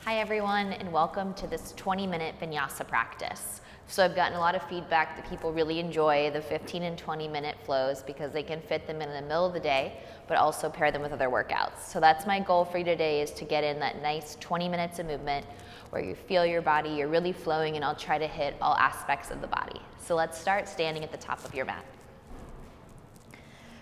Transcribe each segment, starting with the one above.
Hi everyone, and welcome to this 20-minute Vinyasa practice. So I've gotten a lot of feedback that people really enjoy the 15 and 20-minute flows because they can fit them in the middle of the day, but also pair them with other workouts. So that's my goal for you today, is to get in that nice 20 minutes of movement where you feel your body, you're really flowing, and I'll try to hit all aspects of the body. So let's start standing at the top of your mat.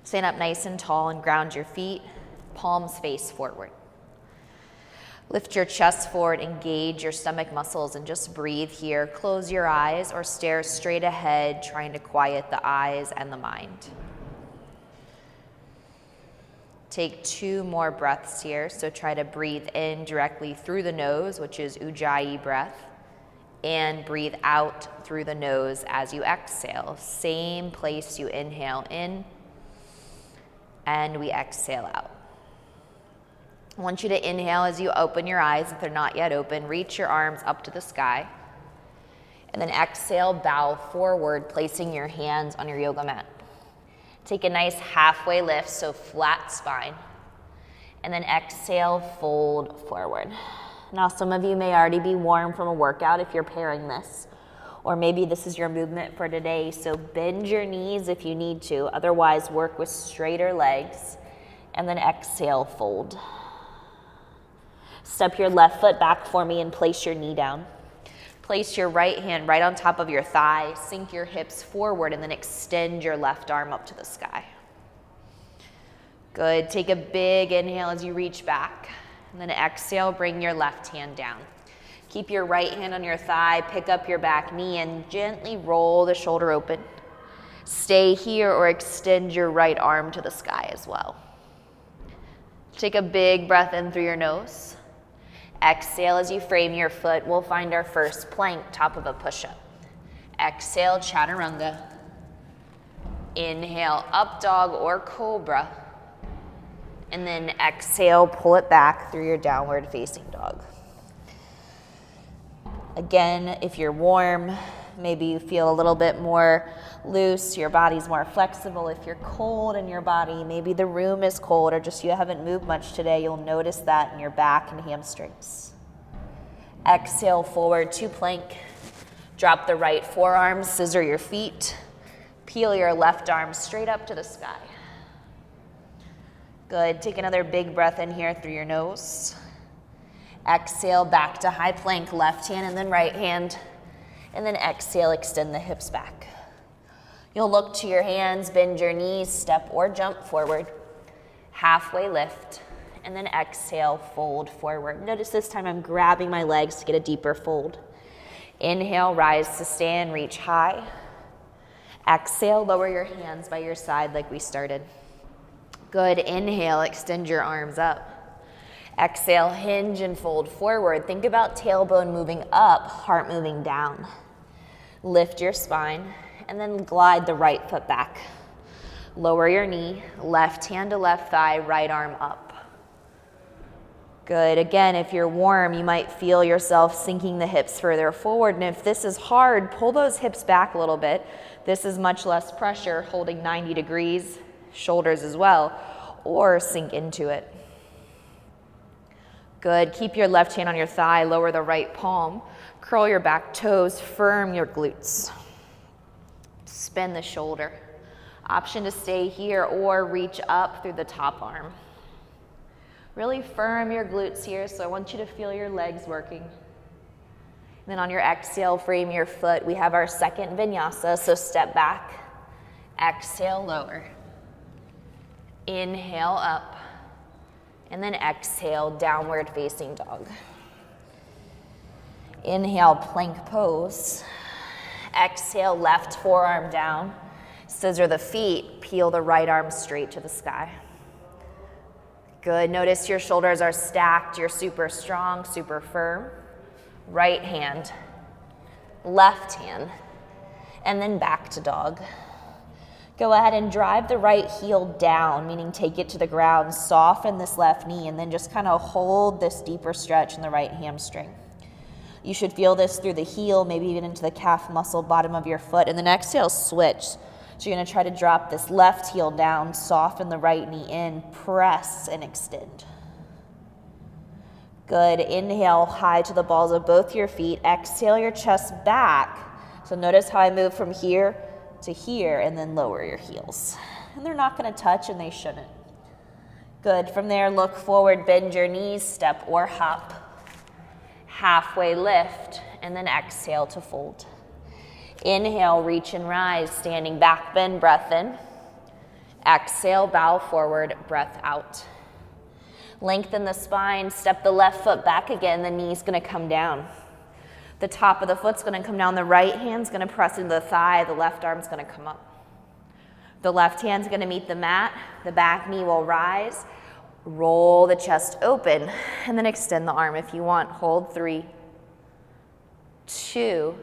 Stand up nice and tall and ground your feet, palms face forward. Lift your chest forward, engage your stomach muscles, and just breathe here. Close your eyes or stare straight ahead, trying to quiet the eyes and the mind. Take 2 more breaths here. So try to breathe in directly through the nose, which is Ujjayi breath, and breathe out through the nose as you exhale. Same place you inhale in, and we exhale out. I want you to inhale as you open your eyes. If they're not yet open, reach your arms up to the sky. And then exhale, bow forward, placing your hands on your yoga mat. Take a nice halfway lift, so flat spine. And then exhale, fold forward. Now, some of you may already be warm from a workout if you're pairing this. Or maybe this is your movement for today, so bend your knees if you need to. Otherwise, work with straighter legs. And then exhale, fold. Step your left foot back for me and place your knee down. Place your right hand right on top of your thigh, sink your hips forward, and then extend your left arm up to the sky. Good. Take a big inhale as you reach back, and then exhale, bring your left hand down. Keep your right hand on your thigh, pick up your back knee, and gently roll the shoulder open. Stay here or extend your right arm to the sky as well. Take a big breath in through your nose. Exhale as you frame your foot. We'll find our first plank, top of a push-up. Exhale, chaturanga. Inhale, up dog or cobra. And then exhale, pull it back through your downward facing dog. Again, if you're warm, maybe you feel a little bit more loose, your body's more flexible. If you're cold in your body, maybe the room is cold or just you haven't moved much today, you'll notice that in your back and hamstrings. Exhale, forward to plank. Drop the right forearm, scissor your feet. Peel your left arm straight up to the sky. Good. Take another big breath in here through your nose. Exhale, back to high plank, left hand and then right hand. And then exhale, extend the hips back. You'll look to your hands, bend your knees, step or jump forward. Halfway lift, and then exhale, fold forward. Notice this time I'm grabbing my legs to get a deeper fold. Inhale, rise to stand, reach high. Exhale, lower your hands by your side like we started. Good. Inhale, extend your arms up. Exhale, hinge and fold forward. Think about tailbone moving up, heart moving down. Lift your spine and then glide the right foot back. Lower your knee, left hand to left thigh, right arm up. Good. Again, if you're warm, you might feel yourself sinking the hips further forward. And if this is hard, pull those hips back a little bit. This is much less pressure, holding 90 degrees, shoulders as well, or sink into it. Good. Keep your left hand on your thigh, lower the right palm, curl your back toes, firm your glutes. Spin the shoulder. Option to stay here or reach up through the top arm. Really firm your glutes here, so I want you to feel your legs working. And then on your exhale, frame your foot. We have our second vinyasa, so step back. Exhale, lower. Inhale, up. And then exhale, downward facing dog. Inhale, plank pose. Exhale, left forearm down. Scissor the feet, peel the right arm straight to the sky. Good. Notice your shoulders are stacked. You're super strong, super firm. Right hand, left hand, and then back to dog. Go ahead and drive the right heel down, meaning take it to the ground, soften this left knee, and then just kind of hold this deeper stretch in the right hamstring. You should feel this through the heel, maybe even into the calf muscle, bottom of your foot, and then exhale, switch. So you're gonna try to drop this left heel down, soften the right knee in, press and extend. Good. Inhale, high to the balls of both your feet. Exhale your chest back. So notice how I move from here to here and then lower your heels. And they're not going to touch, and they shouldn't. Good. From there, look forward, bend your knees, step or hop. Halfway lift, and then exhale to fold. Inhale, reach and rise, standing back bend, breath in. Exhale, bow forward, breath out. Lengthen the spine, step the left foot back again, the knee's gonna come down. The top of the foot's gonna come down, the right hand's gonna press into the thigh, the left arm's gonna come up. The left hand's gonna meet the mat, the back knee will rise, roll the chest open, and then extend the arm if you want. Hold 3, 2,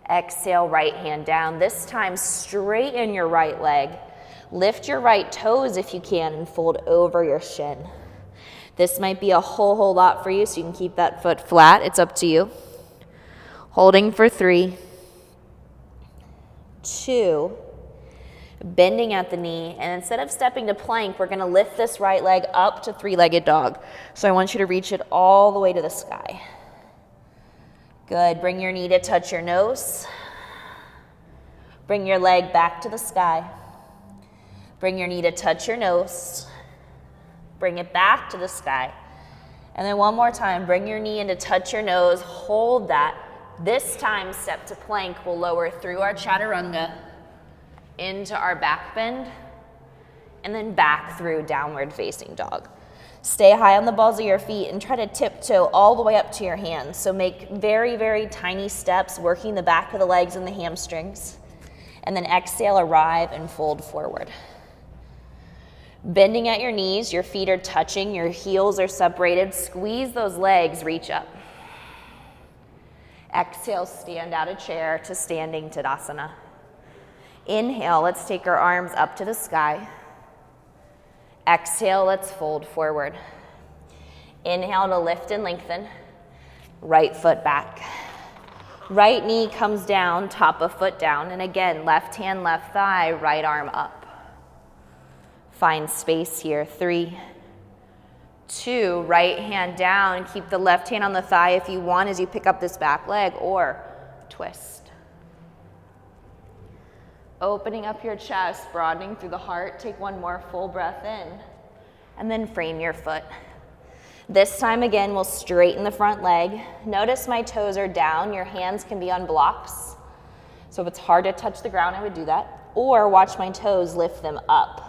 exhale, right hand down. This time, straighten your right leg. Lift your right toes if you can and fold over your shin. This might be a whole lot for you, so you can keep that foot flat. It's up to you. Holding for 3, 2, bending at the knee, and instead of stepping to plank, we're gonna lift this right leg up to three-legged dog. So I want you to reach it all the way to the sky. Good, bring your knee to touch your nose. Bring your leg back to the sky. Bring your knee to touch your nose. Bring it back to the sky. And then one more time, bring your knee in to touch your nose, hold that. This time, step to plank. We'll lower through our chaturanga, into our back bend, and then back through downward facing dog. Stay high on the balls of your feet and try to tiptoe all the way up to your hands. So make very tiny steps, working the back of the legs and the hamstrings. And then exhale, arrive and fold forward. Bending at your knees, your feet are touching, your heels are separated. Squeeze those legs, reach up. Exhale, stand out of chair to standing Tadasana. Inhale, let's take our arms up to the sky. Exhale, let's fold forward. Inhale to lift and lengthen. Right foot back. Right knee comes down, top of foot down. And again, left hand, left thigh, right arm up. Find space here. 3, 2, right hand down. Keep the left hand on the thigh if you want as you pick up this back leg, or twist. Opening up your chest, broadening through the heart. Take one more full breath in, and then frame your foot. This time again, we'll straighten the front leg. Notice my toes are down. Your hands can be on blocks. So if it's hard to touch the ground, I would do that. Or watch my toes lift them up.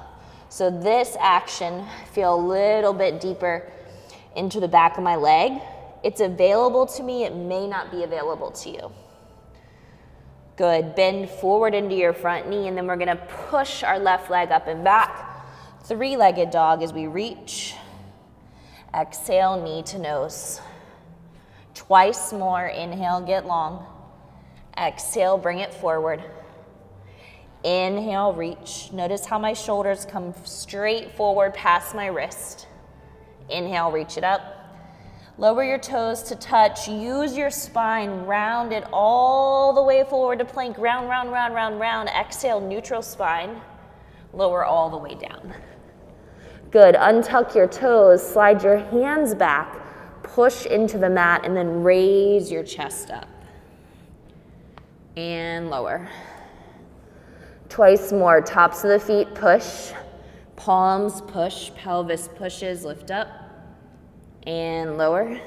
So this action, feel a little bit deeper into the back of my leg. It's available to me. It may not be available to you. Good. Bend forward into your front knee, and then we're gonna push our left leg up and back. Three-legged dog as we reach. Exhale, knee to nose. Twice more. Inhale, get long. Exhale, bring it forward. Inhale, reach. Notice how my shoulders come straight forward past my wrist. Inhale, reach it up. Lower your toes to touch. Use your spine. Round it all the way forward to plank. Round, round, round, round, round. Exhale, neutral spine. Lower all the way down. Good. Untuck your toes. Slide your hands back. Push into the mat, and then raise your chest up. And lower. Twice more. Tops of the feet push. Palms push. Pelvis pushes. Lift up. And lower.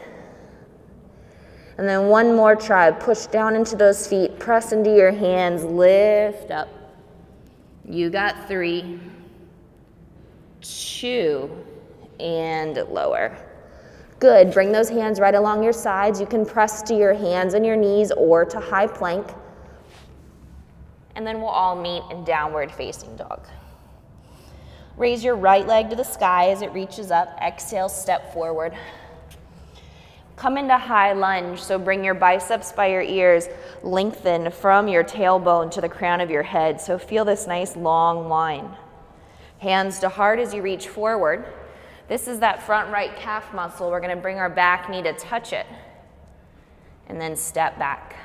And then one more try. Push down into those feet. Press into your hands. Lift up. You got 3, 2, and lower. Good. Bring those hands right along your sides. You can press to your hands and your knees or to high plank. And then we'll all meet in downward facing dog. Raise your right leg to the sky as it reaches up. Exhale, step forward. Come into high lunge, so bring your biceps by your ears. Lengthen from your tailbone to the crown of your head. So feel this nice long line. Hands to heart as you reach forward. This is that front right calf muscle. We're gonna bring our back knee to touch it. And then step back.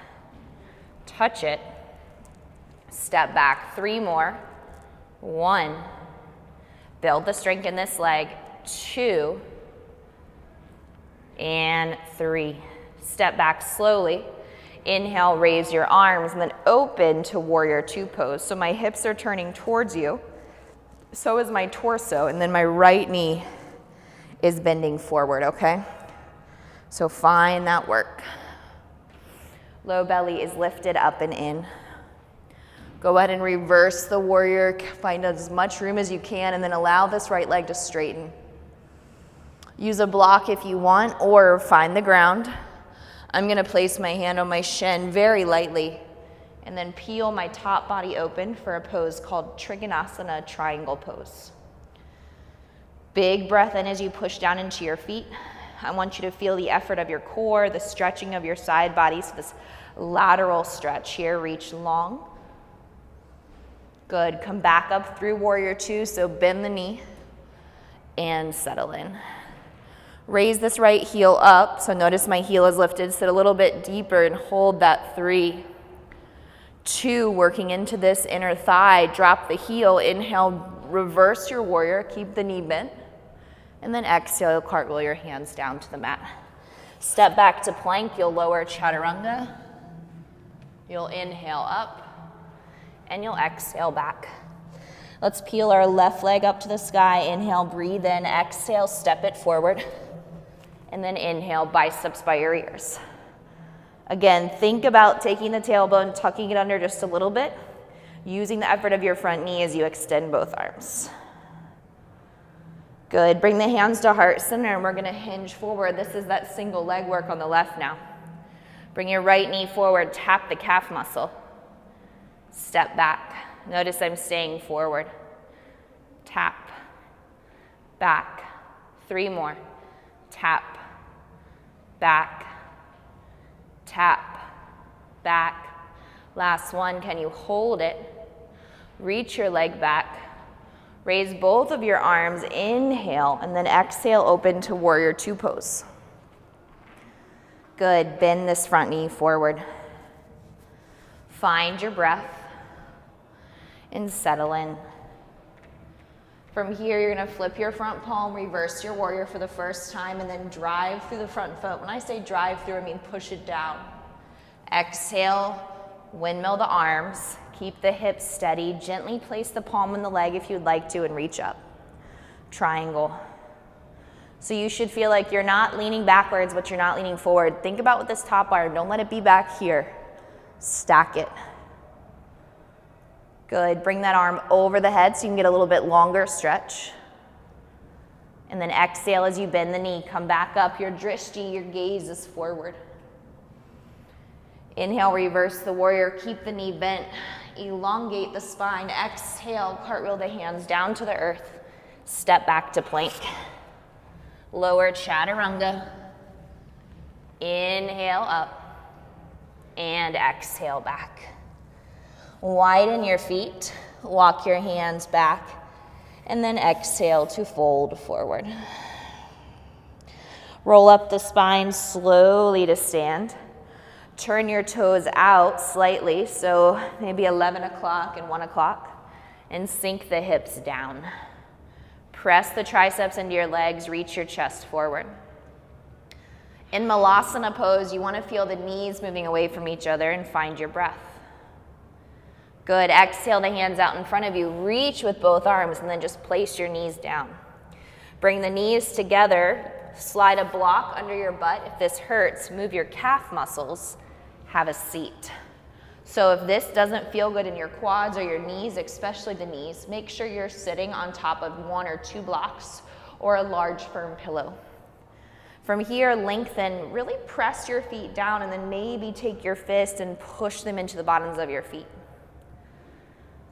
Touch it. Step back. 3 more. 1. Build the strength in this leg. 2. and 3. Step back slowly. Inhale, raise your arms, and then open to warrior 2 pose. So my hips are turning towards you. So is my torso, and then my right knee is bending forward, okay? So find that work. Low belly is lifted up and in. Go ahead and reverse the warrior. Find as much room as you can, and then allow this right leg to straighten. Use a block if you want, or find the ground. I'm gonna place my hand on my shin very lightly, and then peel my top body open for a pose called Trikonasana triangle pose. Big breath in as you push down into your feet. I want you to feel the effort of your core, the stretching of your side body, so this lateral stretch here, reach long. Good, come back up through warrior 2, so bend the knee and settle in. Raise this right heel up, so notice my heel is lifted, sit a little bit deeper and hold that 3. 2, working into this inner thigh, drop the heel, inhale, reverse your warrior, keep the knee bent, and then exhale, cartwheel your hands down to the mat. Step back to plank, you'll lower chaturanga, you'll inhale up, and you'll exhale back. Let's peel our left leg up to the sky, inhale, breathe in, exhale, step it forward, and then inhale, biceps by your ears. Again, think about taking the tailbone, tucking it under just a little bit, using the effort of your front knee as you extend both arms. Good, bring the hands to heart center, and we're gonna hinge forward. This is that single leg work on the left now. Bring your right knee forward, tap the calf muscle. Step back. Notice I'm staying forward. Tap, back. 3 more. Tap, back, tap, back. Last one, can you hold it? Reach your leg back. Raise both of your arms, inhale, and then exhale, open to warrior 2 pose. Good, bend this front knee forward. Find your breath and settle in. From here, you're gonna flip your front palm, reverse your warrior for the first time, and then drive through the front foot. When I say drive through, I mean push it down. Exhale, windmill the arms. Keep the hips steady. Gently place the palm on the leg if you'd like to, and reach up. Triangle. So you should feel like you're not leaning backwards, but you're not leaning forward. Think about what this top arm, don't let it be back here. Stack it. Good, bring that arm over the head so you can get a little bit longer stretch. And then exhale as you bend the knee, come back up, your drishti, your gaze is forward. Inhale, reverse the warrior, keep the knee bent, elongate the spine, exhale, cartwheel the hands down to the earth, step back to plank. Lower chaturanga, inhale up, and exhale back. Widen your feet, walk your hands back, and then exhale to fold forward. Roll up the spine slowly to stand. Turn your toes out slightly, so maybe 11 o'clock and 1 o'clock, and sink the hips down. Press the triceps into your legs, reach your chest forward. In Malasana pose, you want to feel the knees moving away from each other and find your breath. Good, exhale the hands out in front of you, reach with both arms, and then just place your knees down. Bring the knees together, slide a block under your butt. If this hurts, move your calf muscles, have a seat. So if this doesn't feel good in your quads or your knees, especially the knees, make sure you're sitting on top of 1 or 2 blocks or a large firm pillow. From here, lengthen, really press your feet down, and then maybe take your fist and push them into the bottoms of your feet.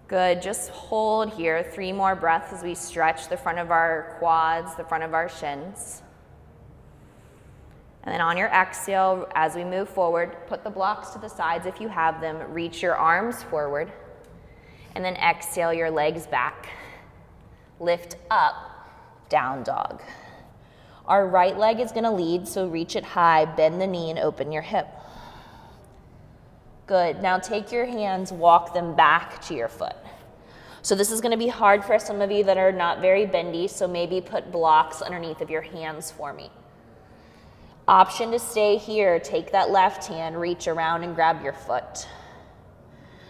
Good, just hold here. 3 more breaths as we stretch the front of our quads, the front of our shins. And then on your exhale, as we move forward, put the blocks to the sides if you have them, reach your arms forward, and then exhale your legs back. Lift up, down dog. Our right leg is gonna lead, so reach it high, bend the knee, and open your hip. Good, now take your hands, walk them back to your foot. So this is gonna be hard for some of you that are not very bendy, so maybe put blocks underneath of your hands for me. Option to stay here, take that left hand, reach around and grab your foot.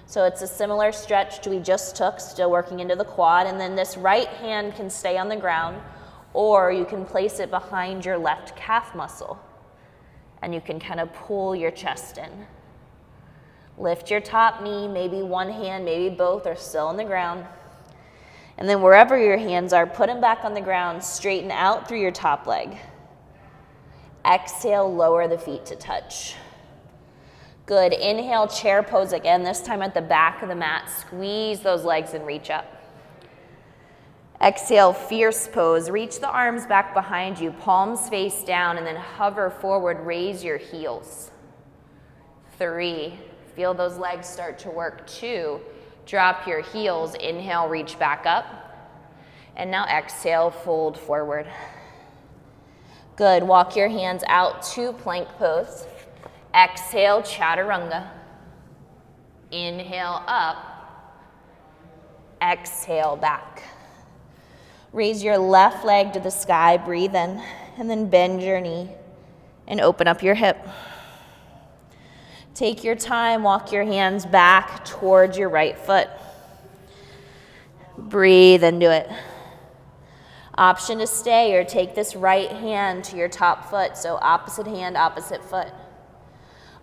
So it's a similar stretch to we just took, still working into the quad, and then this right hand can stay on the ground, or you can place it behind your left calf muscle, and you can kind of pull your chest in. Lift your top knee, maybe one hand, maybe both are still on the ground. And then wherever your hands are, put them back on the ground, straighten out through your top leg. Exhale, lower the feet to touch. Good, inhale, chair pose again, this time at the back of the mat. Squeeze those legs and reach up. Exhale, fierce pose. Reach the arms back behind you, palms face down, and then hover forward, raise your heels. 3, feel those legs start to work. 2, drop your heels, inhale, reach back up. And now exhale, fold forward. Good, walk your hands out to plank pose. Exhale, chaturanga. Inhale up. Exhale back. Raise your left leg to the sky, breathe in, and then bend your knee and open up your hip. Take your time, walk your hands back towards your right foot. Breathe into it. Option to stay or take this right hand to your top foot, so opposite hand, opposite foot.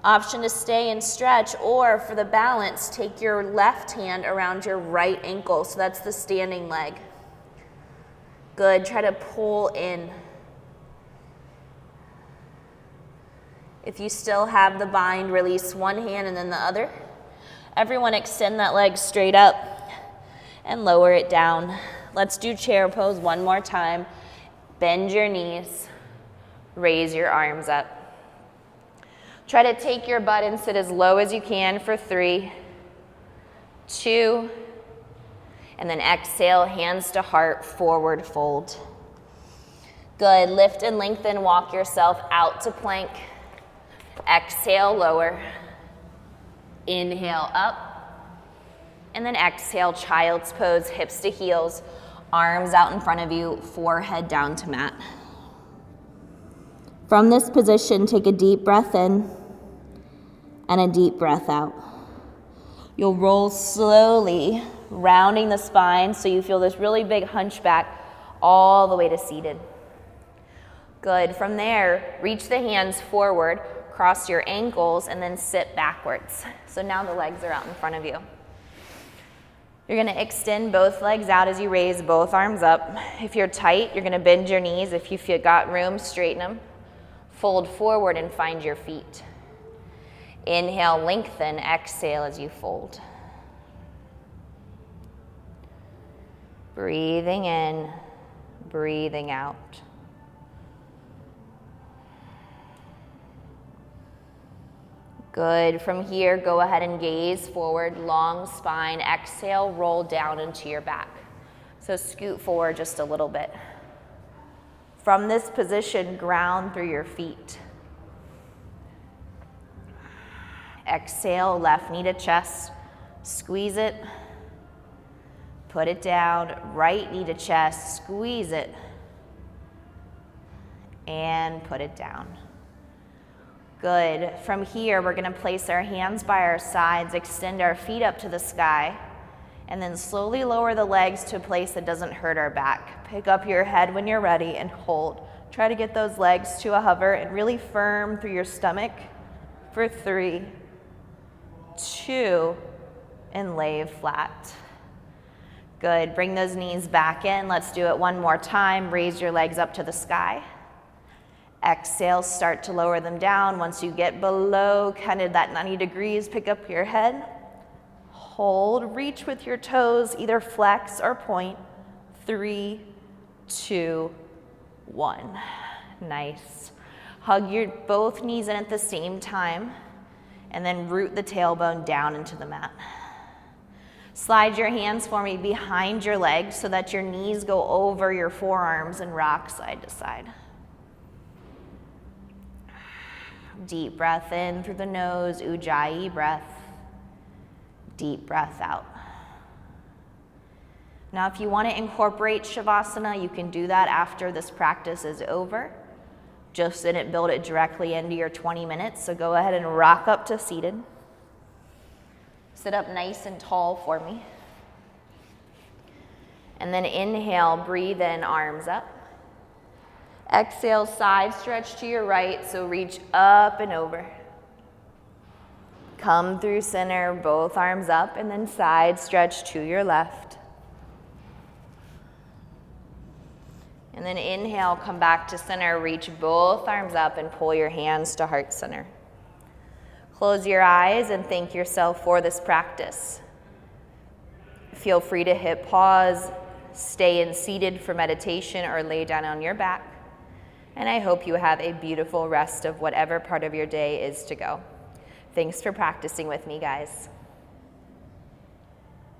Option to stay and stretch, or for the balance, take your left hand around your right ankle, so that's the standing leg. Good, try to pull in. If you still have the bind, release one hand and then the other. Everyone extend that leg straight up and lower it down. Let's do chair pose one more time. Bend your knees, raise your arms up. Try to take your butt and sit as low as you can for 3, 2, and then exhale, hands to heart, forward fold. Good, lift and lengthen, walk yourself out to plank. Exhale, lower. Inhale, up. And then exhale, child's pose, hips to heels, arms out in front of you, forehead down to mat. From this position, take a deep breath in and a deep breath out. You'll roll slowly, rounding the spine so you feel this really big hunchback all the way to seated. Good. From there, reach the hands forward, cross your ankles, and then sit backwards. So now the legs are out in front of you. You're going to extend both legs out as you raise both arms up. If you're tight, you're going to bend your knees. If you've got room, straighten them. Fold forward and find your feet. Inhale, lengthen. Exhale as you fold. Breathing in, breathing out. Good. From here, go ahead and gaze forward, long spine. Exhale, roll down into your back. So scoot forward just a little bit. From this position, ground through your feet. Exhale, left knee to chest. Squeeze it. Put it down. Right knee to chest. Squeeze it. And put it down. Good. From here, we're going to place our hands by our sides, extend our feet up to the sky, and then slowly lower the legs to a place that doesn't hurt our back. Pick up your head when you're ready and hold. Try to get those legs to a hover and really firm through your stomach for 3, 2, and lay flat. Good. Bring those knees back in. Let's do it one more time. Raise your legs up to the sky. Exhale, start to lower them down. Once you get below kind of that 90 degrees, pick up your head. Hold, reach with your toes, either flex or point. 3, 2, 1. Nice. Hug your both knees in at the same time, and then root the tailbone down into the mat. Slide your hands for me behind your legs so that your knees go over your forearms and rock side to side. Deep breath in through the nose, Ujjayi breath. Deep breath out. Now, if you want to incorporate Shavasana, you can do that after this practice is over. just didn't build it directly into your 20 minutes, so go ahead and rock up to seated. Sit up nice and tall for me. And then inhale, breathe in, arms up. Exhale, side stretch to your right, so reach up and over. Come through center, both arms up, and then side stretch to your left. And then inhale, come back to center, reach both arms up and pull your hands to heart center. Close your eyes and thank yourself for this practice. Feel free to hit pause, stay in seated for meditation, or lay down on your back. And I hope you have a beautiful rest of whatever part of your day is to go. Thanks for practicing with me, guys.